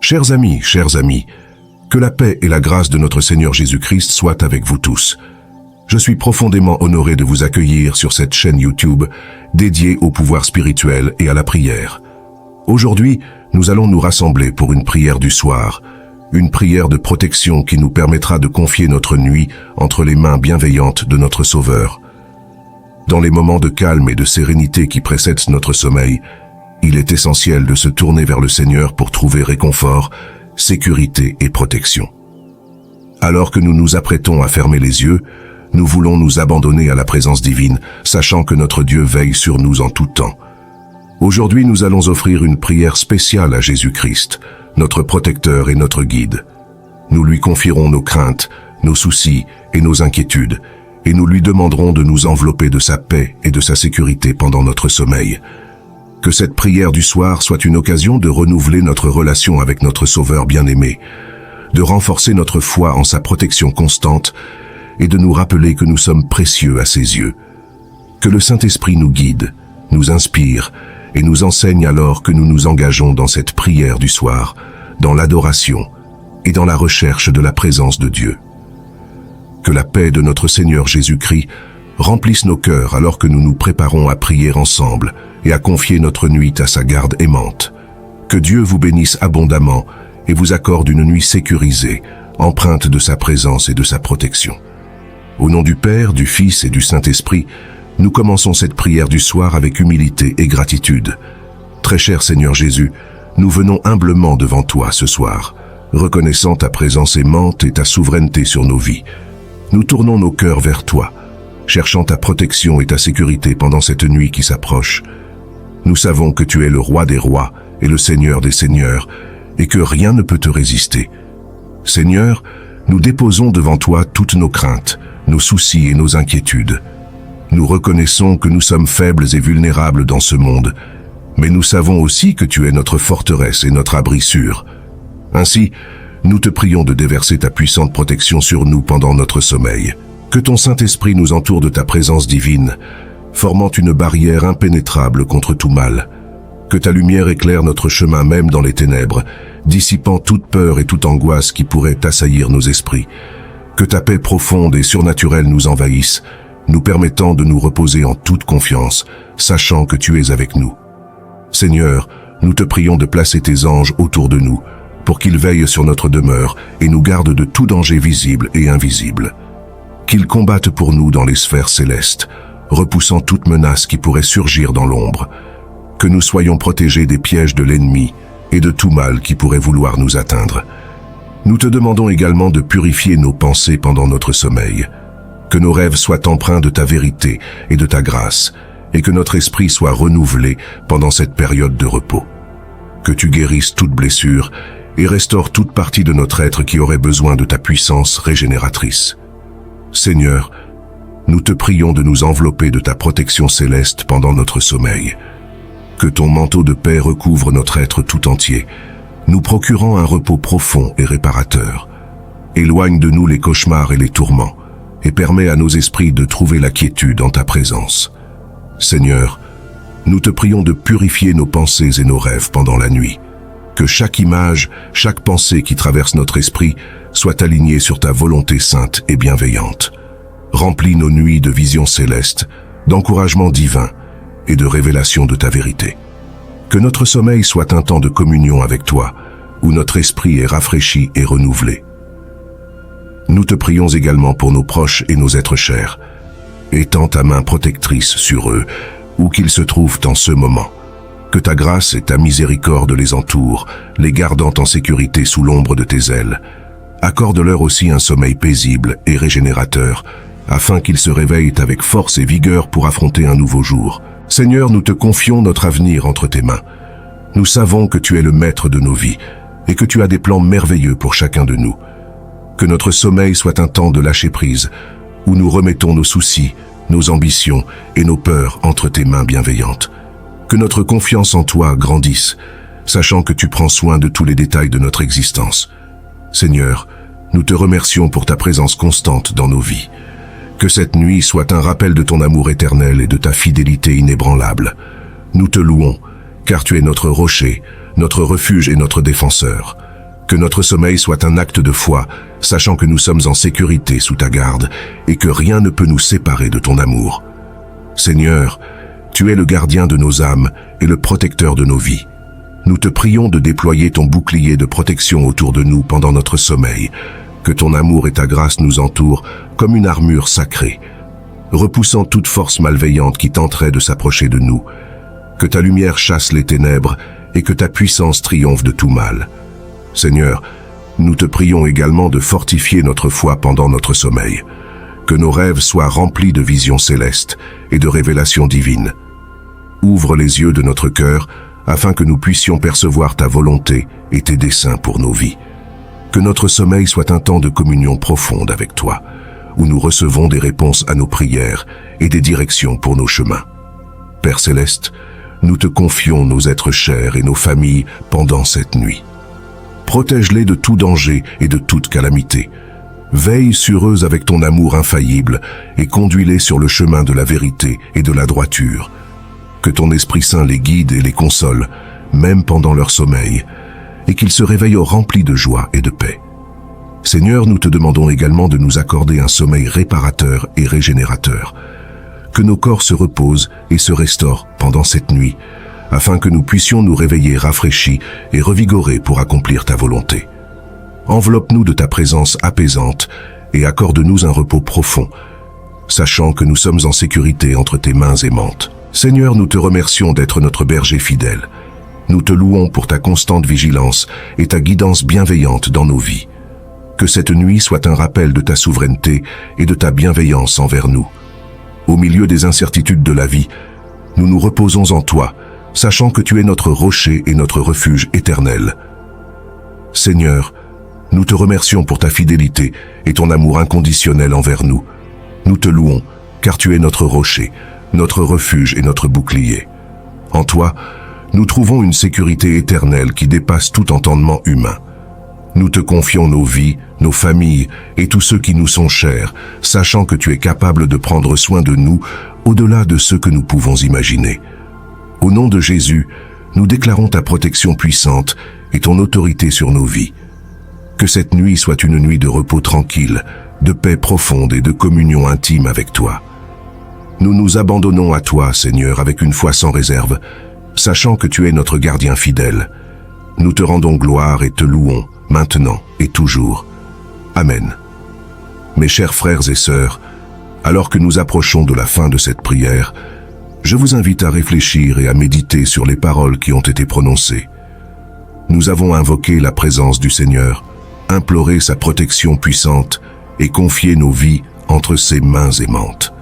Chers amis, que la paix et la grâce de notre Seigneur Jésus-Christ soient avec vous tous. Je suis profondément honoré de vous accueillir sur cette chaîne YouTube dédiée au pouvoir spirituel et à la prière. Aujourd'hui, nous allons nous rassembler pour une prière du soir, une prière de protection qui nous permettra de confier notre nuit entre les mains bienveillantes de notre Sauveur. Dans les moments de calme et de sérénité qui précèdent notre sommeil, il est essentiel de se tourner vers le Seigneur pour trouver réconfort, sécurité et protection. Alors que nous nous apprêtons à fermer les yeux, nous voulons nous abandonner à la présence divine, sachant que notre Dieu veille sur nous en tout temps. Aujourd'hui, nous allons offrir une prière spéciale à Jésus-Christ, notre protecteur et notre guide. Nous lui confierons nos craintes, nos soucis et nos inquiétudes, et nous lui demanderons de nous envelopper de sa paix et de sa sécurité pendant notre sommeil. Que cette prière du soir soit une occasion de renouveler notre relation avec notre Sauveur bien-aimé, de renforcer notre foi en sa protection constante et de nous rappeler que nous sommes précieux à ses yeux. Que le Saint-Esprit nous guide, nous inspire et nous enseigne alors que nous nous engageons dans cette prière du soir, dans l'adoration et dans la recherche de la présence de Dieu. Que la paix de notre Seigneur Jésus-Christ remplisse nos cœurs alors que nous nous préparons à prier ensemble et à confier notre nuit à sa garde aimante. Que Dieu vous bénisse abondamment et vous accorde une nuit sécurisée, empreinte de sa présence et de sa protection. Au nom du Père, du Fils et du Saint-Esprit, nous commençons cette prière du soir avec humilité et gratitude. Très cher Seigneur Jésus, nous venons humblement devant toi ce soir, reconnaissant ta présence aimante et ta souveraineté sur nos vies. Nous tournons nos cœurs vers toi, cherchant ta protection et ta sécurité pendant cette nuit qui s'approche. Nous savons que tu es le roi des rois et le Seigneur des seigneurs, et que rien ne peut te résister. Seigneur, nous déposons devant toi toutes nos craintes, nos soucis et nos inquiétudes. Nous reconnaissons que nous sommes faibles et vulnérables dans ce monde, mais nous savons aussi que tu es notre forteresse et notre abri sûr. Ainsi, nous te prions de déverser ta puissante protection sur nous pendant notre sommeil. Que ton Saint-Esprit nous entoure de ta présence divine, formant une barrière impénétrable contre tout mal. Que ta lumière éclaire notre chemin même dans les ténèbres, dissipant toute peur et toute angoisse qui pourrait assaillir nos esprits. Que ta paix profonde et surnaturelle nous envahisse, nous permettant de nous reposer en toute confiance, sachant que tu es avec nous. Seigneur, nous te prions de placer tes anges autour de nous, pour qu'ils veillent sur notre demeure et nous gardent de tout danger visible et invisible. Qu'ils combattent pour nous dans les sphères célestes, repoussant toute menace qui pourrait surgir dans l'ombre. Que nous soyons protégés des pièges de l'ennemi et de tout mal qui pourrait vouloir nous atteindre. Nous te demandons également de purifier nos pensées pendant notre sommeil. Que nos rêves soient empreints de ta vérité et de ta grâce, et que notre esprit soit renouvelé pendant cette période de repos. Que tu guérisses toute blessure et restaures toute partie de notre être qui aurait besoin de ta puissance régénératrice. Seigneur, nous te prions de nous envelopper de ta protection céleste pendant notre sommeil. Que ton manteau de paix recouvre notre être tout entier, nous procurant un repos profond et réparateur. Éloigne de nous les cauchemars et les tourments, et permet à nos esprits de trouver la quiétude en ta présence. Seigneur, nous te prions de purifier nos pensées et nos rêves pendant la nuit. Que chaque image, chaque pensée qui traverse notre esprit soit alignée sur ta volonté sainte et bienveillante. Remplis nos nuits de visions célestes, d'encouragement divin et de révélation de ta vérité. Que notre sommeil soit un temps de communion avec toi, où notre esprit est rafraîchi et renouvelé. Nous te prions également pour nos proches et nos êtres chers. Étends ta main protectrice sur eux, où qu'ils se trouvent en ce moment. Que ta grâce et ta miséricorde les entourent, les gardant en sécurité sous l'ombre de tes ailes. Accorde-leur aussi un sommeil paisible et régénérateur, afin qu'ils se réveillent avec force et vigueur pour affronter un nouveau jour. Seigneur, nous te confions notre avenir entre tes mains. Nous savons que tu es le maître de nos vies et que tu as des plans merveilleux pour chacun de nous. Que notre sommeil soit un temps de lâcher prise, où nous remettons nos soucis, nos ambitions et nos peurs entre tes mains bienveillantes. Que notre confiance en toi grandisse, sachant que tu prends soin de tous les détails de notre existence. Seigneur, nous te remercions pour ta présence constante dans nos vies. Que cette nuit soit un rappel de ton amour éternel et de ta fidélité inébranlable. Nous te louons, car tu es notre rocher, notre refuge et notre défenseur. Que notre sommeil soit un acte de foi, sachant que nous sommes en sécurité sous ta garde et que rien ne peut nous séparer de ton amour. Seigneur, tu es le gardien de nos âmes et le protecteur de nos vies. Nous te prions de déployer ton bouclier de protection autour de nous pendant notre sommeil, que ton amour et ta grâce nous entourent comme une armure sacrée, repoussant toute force malveillante qui tenterait de s'approcher de nous. Que ta lumière chasse les ténèbres et que ta puissance triomphe de tout mal. Seigneur, nous te prions également de fortifier notre foi pendant notre sommeil, que nos rêves soient remplis de visions célestes et de révélations divines. Ouvre les yeux de notre cœur afin que nous puissions percevoir ta volonté et tes desseins pour nos vies. Que notre sommeil soit un temps de communion profonde avec toi, où nous recevons des réponses à nos prières et des directions pour nos chemins. Père Céleste, nous te confions nos êtres chers et nos familles pendant cette nuit. Protège-les de tout danger et de toute calamité. Veille sur eux avec ton amour infaillible et conduis-les sur le chemin de la vérité et de la droiture. Que ton Esprit Saint les guide et les console, même pendant leur sommeil, et qu'ils se réveillent remplis de joie et de paix. Seigneur, nous te demandons également de nous accorder un sommeil réparateur et régénérateur. Que nos corps se reposent et se restaurent pendant cette nuit, afin que nous puissions nous réveiller rafraîchis et revigorés pour accomplir ta volonté. Enveloppe-nous de ta présence apaisante et accorde-nous un repos profond, sachant que nous sommes en sécurité entre tes mains aimantes. Seigneur, nous te remercions d'être notre berger fidèle. Nous te louons pour ta constante vigilance et ta guidance bienveillante dans nos vies. Que cette nuit soit un rappel de ta souveraineté et de ta bienveillance envers nous. Au milieu des incertitudes de la vie, nous nous reposons en toi, sachant que tu es notre rocher et notre refuge éternel. Seigneur, nous te remercions pour ta fidélité et ton amour inconditionnel envers nous. Nous te louons, car tu es notre rocher, notre refuge et notre bouclier. En toi, nous trouvons une sécurité éternelle qui dépasse tout entendement humain. Nous te confions nos vies, nos familles et tous ceux qui nous sont chers, sachant que tu es capable de prendre soin de nous au-delà de ce que nous pouvons imaginer. Au nom de Jésus, nous déclarons ta protection puissante et ton autorité sur nos vies. Que cette nuit soit une nuit de repos tranquille, de paix profonde et de communion intime avec toi. Nous nous abandonnons à toi, Seigneur, avec une foi sans réserve, sachant que tu es notre gardien fidèle. Nous te rendons gloire et te louons, maintenant et toujours. Amen. Mes chers frères et sœurs, alors que nous approchons de la fin de cette prière, je vous invite à réfléchir et à méditer sur les paroles qui ont été prononcées. Nous avons invoqué la présence du Seigneur, imploré sa protection puissante et confié nos vies entre ses mains aimantes.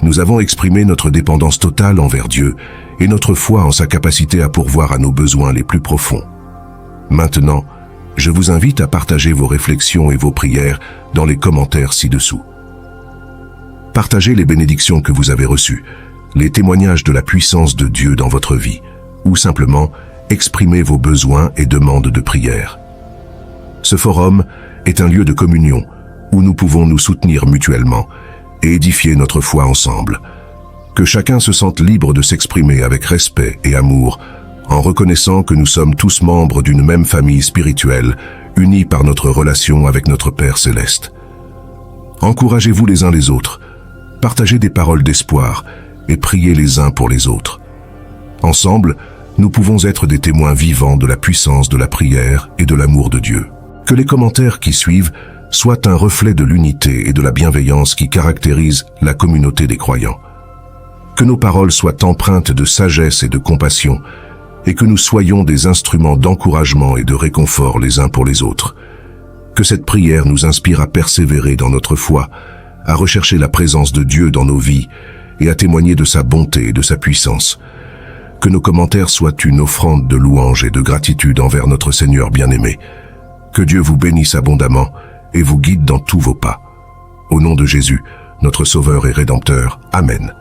Nous avons exprimé notre dépendance totale envers Dieu et notre foi en sa capacité à pourvoir à nos besoins les plus profonds. Maintenant, je vous invite à partager vos réflexions et vos prières dans les commentaires ci-dessous. Partagez les bénédictions que vous avez reçues, les témoignages de la puissance de Dieu dans votre vie, ou simplement exprimez vos besoins et demandes de prière. Ce forum est un lieu de communion où nous pouvons nous soutenir mutuellement et édifier notre foi ensemble. Que chacun se sente libre de s'exprimer avec respect et amour, en reconnaissant que nous sommes tous membres d'une même famille spirituelle, unis par notre relation avec notre Père Céleste. Encouragez-vous les uns les autres, partagez des paroles d'espoir et priez les uns pour les autres. Ensemble, nous pouvons être des témoins vivants de la puissance de la prière et de l'amour de Dieu. Que les commentaires qui suivent soient un reflet de l'unité et de la bienveillance qui caractérise la communauté des croyants. Que nos paroles soient empreintes de sagesse et de compassion, et que nous soyons des instruments d'encouragement et de réconfort les uns pour les autres. Que cette prière nous inspire à persévérer dans notre foi, à rechercher la présence de Dieu dans nos vies et à témoigner de sa bonté et de sa puissance. Que nos commentaires soient une offrande de louange et de gratitude envers notre Seigneur bien-aimé. Que Dieu vous bénisse abondamment et vous guide dans tous vos pas. Au nom de Jésus, notre Sauveur et Rédempteur. Amen.